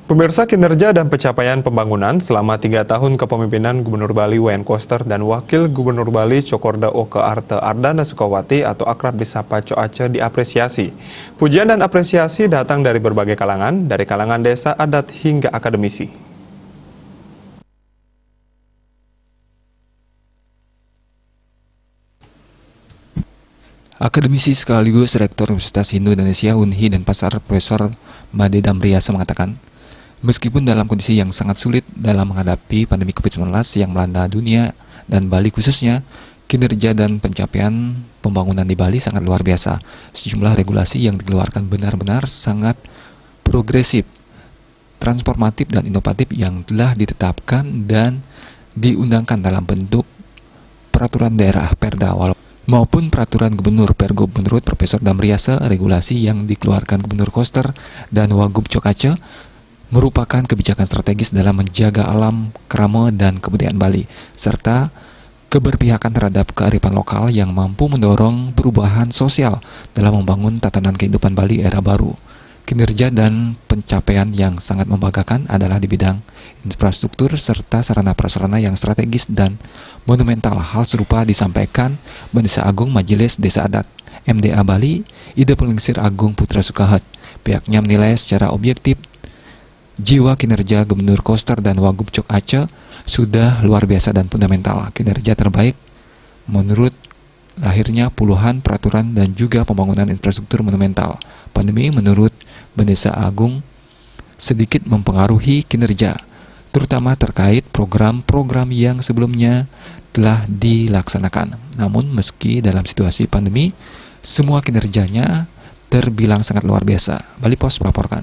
Pemirsa, kinerja dan pencapaian pembangunan selama 3 tahun kepemimpinan Gubernur Bali Wayan Koster dan Wakil Gubernur Bali Cokorda Oke Arte Ardana Sukawati atau akrab disapa Co Aceh diapresiasi. Pujian dan apresiasi datang dari berbagai kalangan, dari kalangan desa adat hingga akademisi. Akademisi sekaligus Rektor Universitas Hindu Indonesia UNHI dan Pasar Profesor Made Damriasa mengatakan, meskipun dalam kondisi yang sangat sulit dalam menghadapi pandemi COVID-19 yang melanda dunia dan Bali khususnya, kinerja dan pencapaian pembangunan di Bali sangat luar biasa. Sejumlah regulasi yang dikeluarkan benar-benar sangat progresif, transformatif dan inovatif yang telah ditetapkan dan diundangkan dalam bentuk peraturan daerah Perda maupun peraturan gubernur Pergub. Menurut Profesor Damriasa, regulasi yang dikeluarkan Gubernur Koster dan Wagub Co Aceh merupakan kebijakan strategis dalam menjaga alam, krama, dan kebudayaan Bali, serta keberpihakan terhadap kearifan lokal yang mampu mendorong perubahan sosial dalam membangun tatanan kehidupan Bali era baru. Kinerja dan pencapaian yang sangat membanggakan adalah di bidang infrastruktur serta sarana-prasarana yang strategis dan monumental. Hal serupa disampaikan Mandesa Agung Majelis Desa Adat MDA Bali, Ida Pelingsir Agung Putra Sukahat. Pihaknya menilai secara objektif jiwa kinerja Gubernur Koster dan Wagub Co Aceh sudah luar biasa dan fundamental. Kinerja terbaik menurut lahirnya puluhan peraturan dan juga pembangunan infrastruktur monumental. Pandemi menurut Mandesa Agung sedikit mempengaruhi kinerja, terutama terkait program-program yang sebelumnya telah dilaksanakan. Namun meski dalam situasi pandemi, semua kinerjanya terbilang sangat luar biasa. Bali Pos melaporkan.